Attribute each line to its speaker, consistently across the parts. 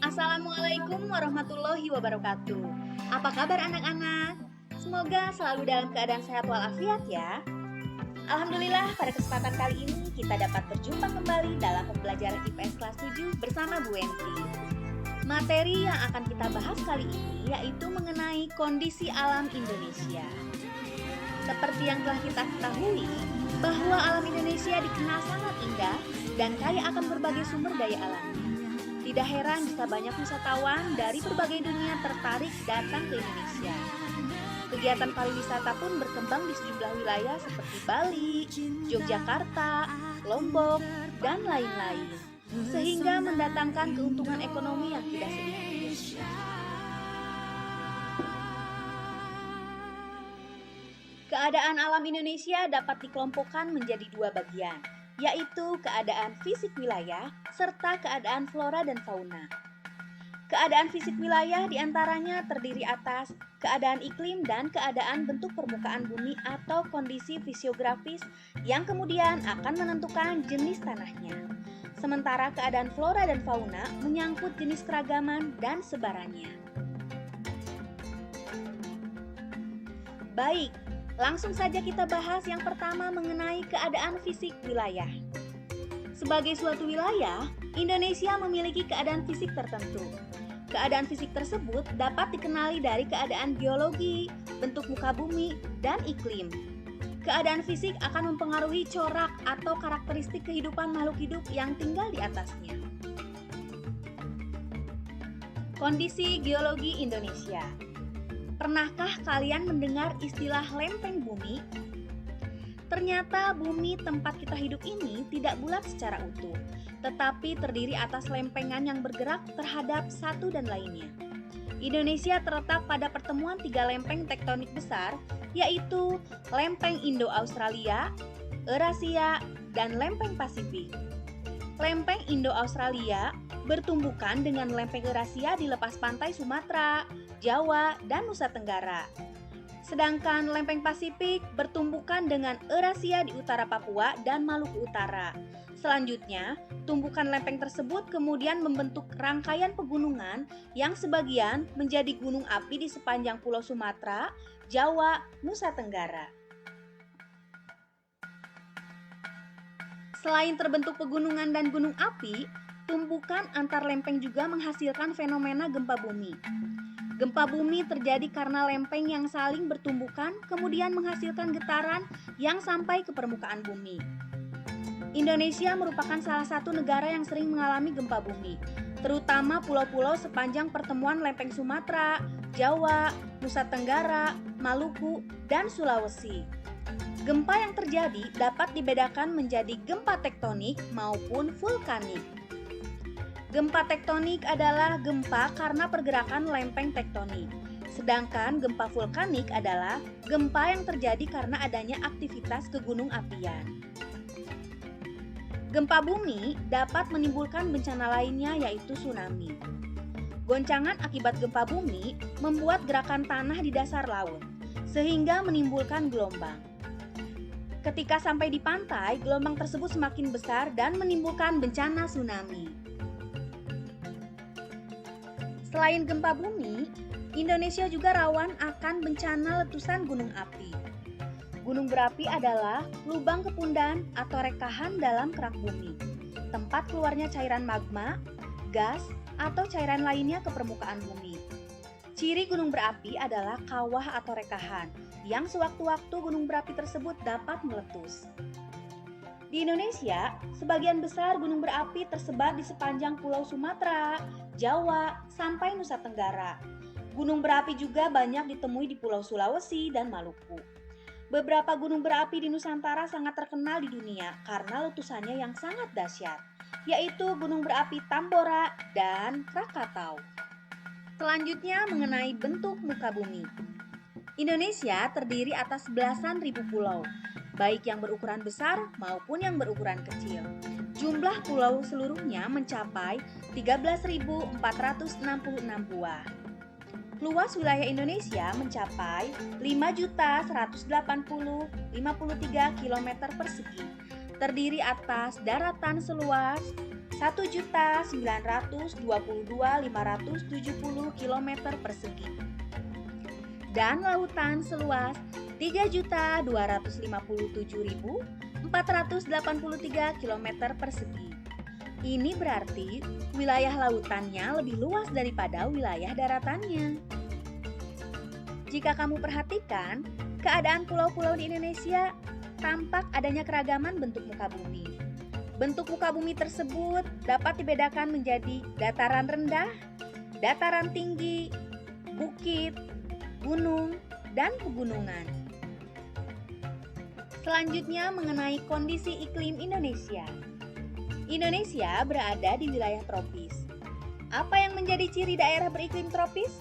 Speaker 1: Assalamualaikum warahmatullahi wabarakatuh. Apa kabar anak-anak? Semoga selalu dalam keadaan sehat walafiat ya. Alhamdulillah pada kesempatan kali ini kita dapat berjumpa kembali dalam pembelajaran IPS kelas 7 bersama Bu Enti. Materi yang akan kita bahas kali ini yaitu mengenai kondisi alam Indonesia. Seperti yang telah kita ketahui, bahwa alam Indonesia dikenal sangat indah dan kaya akan berbagai sumber daya alam. Tidak heran jika banyak wisatawan dari berbagai dunia tertarik datang ke Indonesia. Kegiatan pariwisata pun berkembang di sejumlah wilayah seperti Bali, Yogyakarta, Lombok, dan lain-lain, sehingga mendatangkan keuntungan ekonomi yang tidak sedikit. Keadaan alam Indonesia dapat dikelompokkan menjadi dua bagian, yaitu keadaan fisik wilayah serta keadaan flora dan fauna. Keadaan fisik wilayah diantaranya terdiri atas keadaan iklim dan keadaan bentuk permukaan bumi atau kondisi fisiografis yang kemudian akan menentukan jenis tanahnya. Sementara keadaan flora dan fauna menyangkut jenis keragaman dan sebarannya. Baik, langsung saja kita bahas yang pertama mengenai keadaan fisik wilayah. Sebagai suatu wilayah, Indonesia memiliki keadaan fisik tertentu. Keadaan fisik tersebut dapat dikenali dari keadaan geologi, bentuk muka bumi, dan iklim. Keadaan fisik akan mempengaruhi corak atau karakteristik kehidupan makhluk hidup yang tinggal di atasnya. Kondisi geologi Indonesia. Pernahkah kalian mendengar istilah lempeng bumi? Ternyata bumi tempat kita hidup ini tidak bulat secara utuh, tetapi terdiri atas lempengan yang bergerak terhadap satu dan lainnya. Indonesia terletak pada pertemuan tiga lempeng tektonik besar, yaitu lempeng Indo-Australia, Eurasia, dan lempeng Pasifik. Lempeng Indo-Australia bertumbukan dengan lempeng Eurasia di lepas pantai Sumatera, Jawa, dan Nusa Tenggara. Sedangkan lempeng Pasifik bertumbukan dengan Eurasia di utara Papua dan Maluku Utara. Selanjutnya, tumbukan lempeng tersebut kemudian membentuk rangkaian pegunungan yang sebagian menjadi gunung api di sepanjang Pulau Sumatera, Jawa, Nusa Tenggara. Selain terbentuk pegunungan dan gunung api, tumbukan antar lempeng juga menghasilkan fenomena gempa bumi. Gempa bumi terjadi karena lempeng yang saling bertumbukan kemudian menghasilkan getaran yang sampai ke permukaan bumi. Indonesia merupakan salah satu negara yang sering mengalami gempa bumi, terutama pulau-pulau sepanjang pertemuan lempeng Sumatera, Jawa, Nusa Tenggara, Maluku, dan Sulawesi. Gempa yang terjadi dapat dibedakan menjadi gempa tektonik maupun vulkanik. Gempa tektonik adalah gempa karena pergerakan lempeng tektonik, sedangkan gempa vulkanik adalah gempa yang terjadi karena adanya aktivitas kegunung apian. Gempa bumi dapat menimbulkan bencana lainnya yaitu tsunami. Goncangan akibat gempa bumi membuat gerakan tanah di dasar laut, sehingga menimbulkan gelombang. Ketika sampai di pantai, gelombang tersebut semakin besar dan menimbulkan bencana tsunami. Selain gempa bumi, Indonesia juga rawan akan bencana letusan gunung api. Gunung berapi adalah lubang kepundan atau rekahan dalam kerak bumi, tempat keluarnya cairan magma, gas, atau cairan lainnya ke permukaan bumi. Ciri gunung berapi adalah kawah atau rekahan, yang sewaktu-waktu gunung berapi tersebut dapat meletus. Di Indonesia, sebagian besar gunung berapi tersebar di sepanjang Pulau Sumatera, Jawa, sampai Nusa Tenggara. Gunung berapi juga banyak ditemui di Pulau Sulawesi dan Maluku. Beberapa gunung berapi di Nusantara sangat terkenal di dunia karena letusannya yang sangat dahsyat, yaitu Gunung Berapi Tambora dan Krakatau. Selanjutnya mengenai bentuk muka bumi. Indonesia terdiri atas belasan ribu pulau, baik yang berukuran besar maupun yang berukuran kecil. Jumlah pulau seluruhnya mencapai 13.466 buah. Luas wilayah Indonesia mencapai 5.180.053 km persegi, terdiri atas daratan seluas 1.922.570 km persegi, dan lautan seluas 3.257.483 km persegi. Ini berarti wilayah lautannya lebih luas daripada wilayah daratannya. Jika kamu perhatikan, keadaan pulau-pulau di Indonesia tampak adanya keragaman bentuk muka bumi. Bentuk muka bumi tersebut dapat dibedakan menjadi dataran rendah, dataran tinggi, bukit, gunung, dan pegunungan. Selanjutnya mengenai kondisi iklim Indonesia. Indonesia berada di wilayah tropis. Apa yang menjadi ciri daerah beriklim tropis?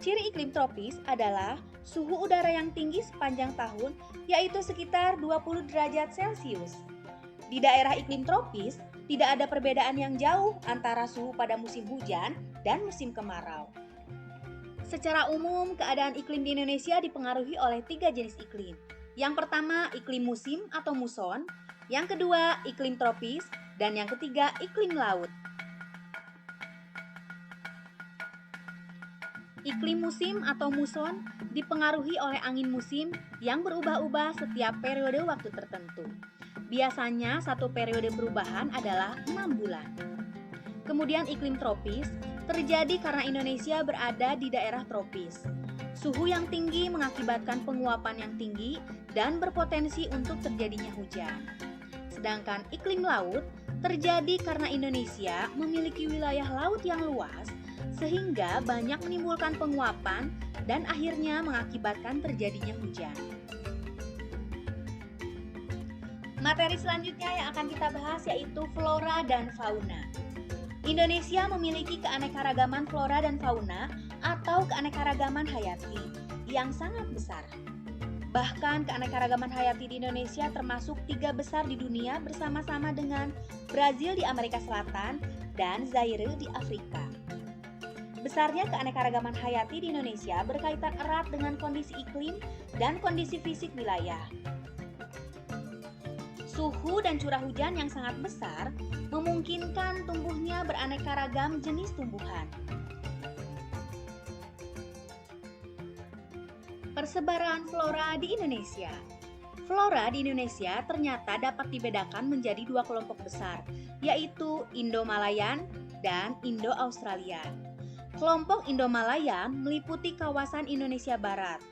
Speaker 1: Ciri iklim tropis adalah suhu udara yang tinggi sepanjang tahun, yaitu sekitar 20 derajat Celcius. Di daerah iklim tropis, tidak ada perbedaan yang jauh antara suhu pada musim hujan dan musim kemarau. Secara umum, keadaan iklim di Indonesia dipengaruhi oleh 3 jenis iklim. Yang pertama, iklim musim atau muson. Yang kedua, iklim tropis. Dan yang ketiga, iklim laut. Iklim musim atau muson dipengaruhi oleh angin musim yang berubah-ubah setiap periode waktu tertentu. Biasanya satu periode perubahan adalah 6 bulan. Kemudian iklim tropis terjadi karena Indonesia berada di daerah tropis. Suhu yang tinggi mengakibatkan penguapan yang tinggi dan berpotensi untuk terjadinya hujan. Sedangkan iklim laut terjadi karena Indonesia memiliki wilayah laut yang luas sehingga banyak menimbulkan penguapan dan akhirnya mengakibatkan terjadinya hujan. Materi selanjutnya yang akan kita bahas yaitu flora dan fauna. Indonesia memiliki keanekaragaman flora dan fauna atau keanekaragaman hayati yang sangat besar. Bahkan keanekaragaman hayati di Indonesia termasuk 3 besar di dunia bersama-sama dengan Brazil di Amerika Selatan dan Zaire di Afrika. Besarnya keanekaragaman hayati di Indonesia berkaitan erat dengan kondisi iklim dan kondisi fisik wilayah. Suhu dan curah hujan yang sangat besar memungkinkan tumbuhnya beraneka ragam jenis tumbuhan. Persebaran flora di Indonesia. Flora di Indonesia ternyata dapat dibedakan menjadi 2 kelompok besar, yaitu Indo-Malayan dan Indo-Australian. Kelompok Indo-Malayan meliputi kawasan Indonesia Barat.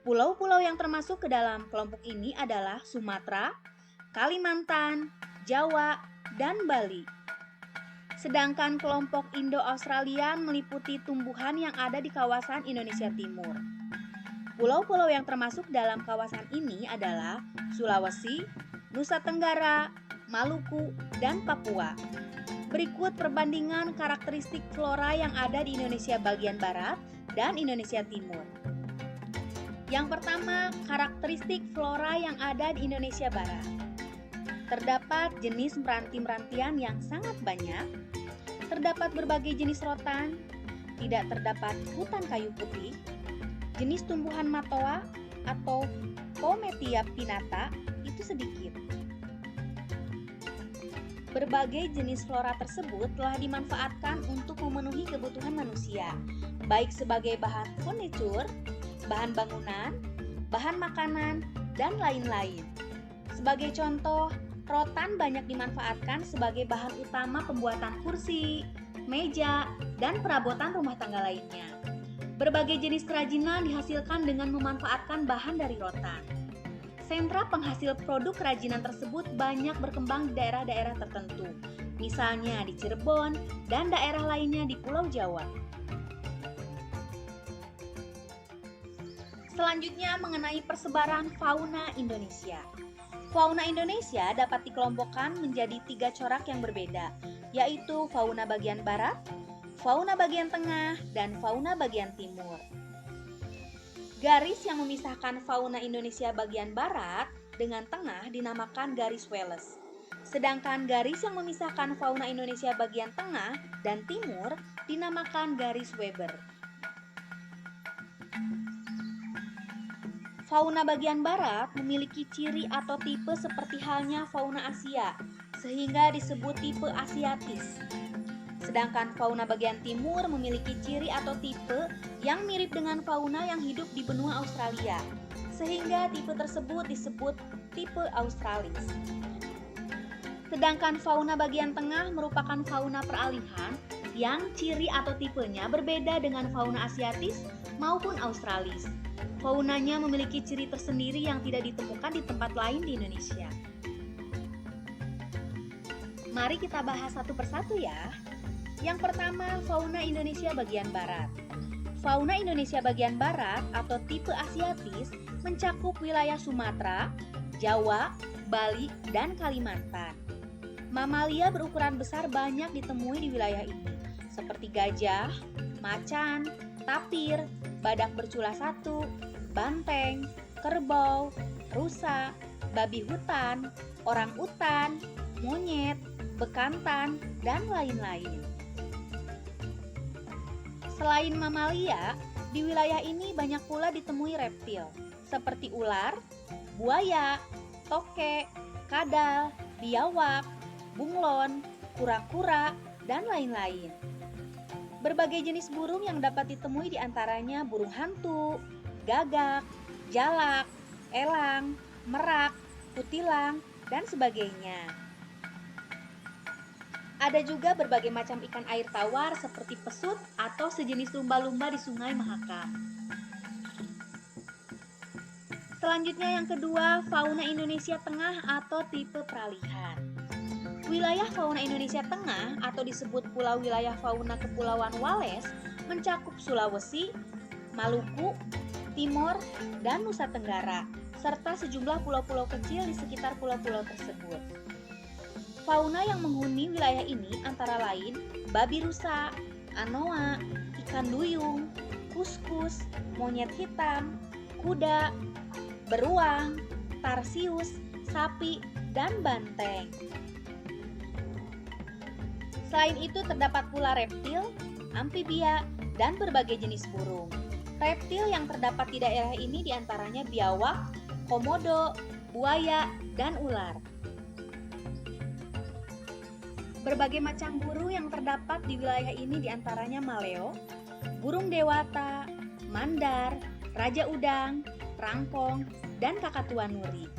Speaker 1: Pulau-pulau yang termasuk ke dalam kelompok ini adalah Sumatera, Kalimantan, Jawa, dan Bali. Sedangkan kelompok Indo-Australian meliputi tumbuhan yang ada di kawasan Indonesia Timur. Pulau-pulau yang termasuk dalam kawasan ini adalah Sulawesi, Nusa Tenggara, Maluku, dan Papua. Berikut perbandingan karakteristik flora yang ada di Indonesia bagian barat dan Indonesia Timur. Yang pertama, karakteristik flora yang ada di Indonesia Barat. Terdapat jenis meranti-merantian yang sangat banyak, terdapat berbagai jenis rotan, tidak terdapat hutan kayu putih, jenis tumbuhan matoa atau Pometia pinnata itu sedikit. Berbagai jenis flora tersebut telah dimanfaatkan untuk memenuhi kebutuhan manusia, baik sebagai bahan furnitur, bahan bangunan, bahan makanan, dan lain-lain. Sebagai contoh, rotan banyak dimanfaatkan sebagai bahan utama pembuatan kursi, meja, dan perabotan rumah tangga lainnya. Berbagai jenis kerajinan dihasilkan dengan memanfaatkan bahan dari rotan. Sentra penghasil produk kerajinan tersebut banyak berkembang di daerah-daerah tertentu, misalnya di Cirebon dan daerah lainnya di Pulau Jawa. Selanjutnya mengenai persebaran fauna Indonesia. Fauna Indonesia dapat dikelompokkan menjadi 3 corak yang berbeda, yaitu fauna bagian barat, fauna bagian tengah, dan fauna bagian timur. Garis yang memisahkan fauna Indonesia bagian barat dengan tengah dinamakan garis Wallace. Sedangkan garis yang memisahkan fauna Indonesia bagian tengah dan timur dinamakan garis Weber. Fauna bagian barat memiliki ciri atau tipe seperti halnya fauna Asia, sehingga disebut tipe asiatis. Sedangkan fauna bagian timur memiliki ciri atau tipe yang mirip dengan fauna yang hidup di benua Australia, sehingga tipe tersebut disebut tipe australis. Sedangkan fauna bagian tengah merupakan fauna peralihan yang ciri atau tipenya berbeda dengan fauna asiatis maupun australis. Faunanya memiliki ciri tersendiri yang tidak ditemukan di tempat lain di Indonesia. Mari kita bahas satu persatu ya. Yang pertama, fauna Indonesia bagian barat. Fauna Indonesia bagian barat atau tipe asiatis mencakup wilayah Sumatera, Jawa, Bali, dan Kalimantan. Mamalia berukuran besar banyak ditemui di wilayah ini, seperti gajah, macan, tapir, badak bercula satu, banteng, kerbau, rusa, babi hutan, orang utan, monyet, bekantan, dan lain-lain. Selain mamalia, di wilayah ini banyak pula ditemui reptil, seperti ular, buaya, tokek, kadal, biawak, bunglon, kura-kura, dan lain-lain. Berbagai jenis burung yang dapat ditemui diantaranya burung hantu, gagak, jalak, elang, merak, kutilang, dan sebagainya. Ada juga berbagai macam ikan air tawar seperti pesut atau sejenis lumba-lumba di Sungai Mahakam. Selanjutnya yang kedua, fauna Indonesia Tengah atau tipe peralihan. Wilayah fauna Indonesia Tengah atau disebut Pulau Wilayah Fauna Kepulauan Wales mencakup Sulawesi, Maluku, Timor, dan Nusa Tenggara, serta sejumlah pulau-pulau kecil di sekitar pulau-pulau tersebut. Fauna yang menghuni wilayah ini antara lain babi rusa, anoa, ikan duyung, kuskus, monyet hitam, kuda, beruang, tarsius, sapi, dan banteng. Selain itu terdapat pula reptil, amfibia, dan berbagai jenis burung. Reptil yang terdapat di daerah ini diantaranya biawak, komodo, buaya, dan ular. Berbagai macam burung yang terdapat di wilayah ini diantaranya maleo, burung dewata, mandar, raja udang, rangkong, dan kakatua nuri.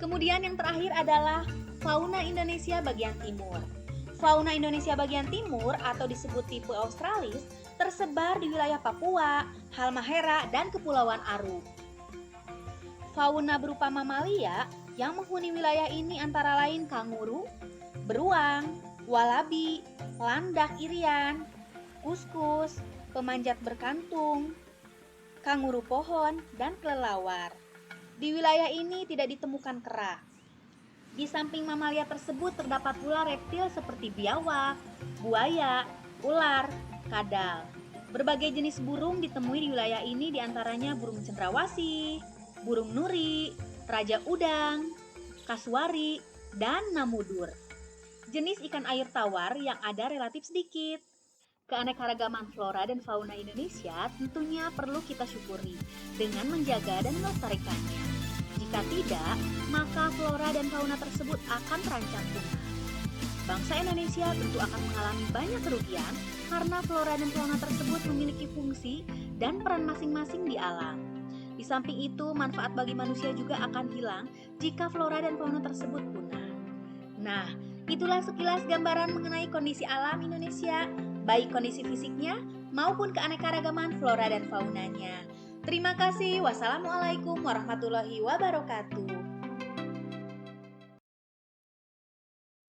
Speaker 1: Kemudian yang terakhir adalah fauna Indonesia bagian timur. Fauna Indonesia bagian timur atau disebut tipe australis tersebar di wilayah Papua, Halmahera, dan Kepulauan Aru. Fauna berupa mamalia yang menghuni wilayah ini antara lain kanguru, beruang, walabi, landak irian, kuskus, pemanjat berkantung, kanguru pohon, dan kelelawar. Di wilayah ini tidak ditemukan kera. Di samping mamalia tersebut terdapat pula reptil seperti biawak, buaya, ular, kadal. Berbagai jenis burung ditemui di wilayah ini diantaranya burung cendrawasih, burung nuri, raja udang, kasuari, dan namudur. Jenis ikan air tawar yang ada relatif sedikit. Keanekaragaman flora dan fauna Indonesia tentunya perlu kita syukuri dengan menjaga dan melestarikannya. Jika tidak, maka flora dan fauna tersebut akan terancam punah. Bangsa Indonesia tentu akan mengalami banyak kerugian karena flora dan fauna tersebut memiliki fungsi dan peran masing-masing di alam. Di samping itu, manfaat bagi manusia juga akan hilang jika flora dan fauna tersebut punah. Nah, itulah sekilas gambaran mengenai kondisi alam Indonesia, baik kondisi fisiknya maupun keanekaragaman flora dan faunanya. Terima kasih. Wassalamualaikum warahmatullahi wabarakatuh.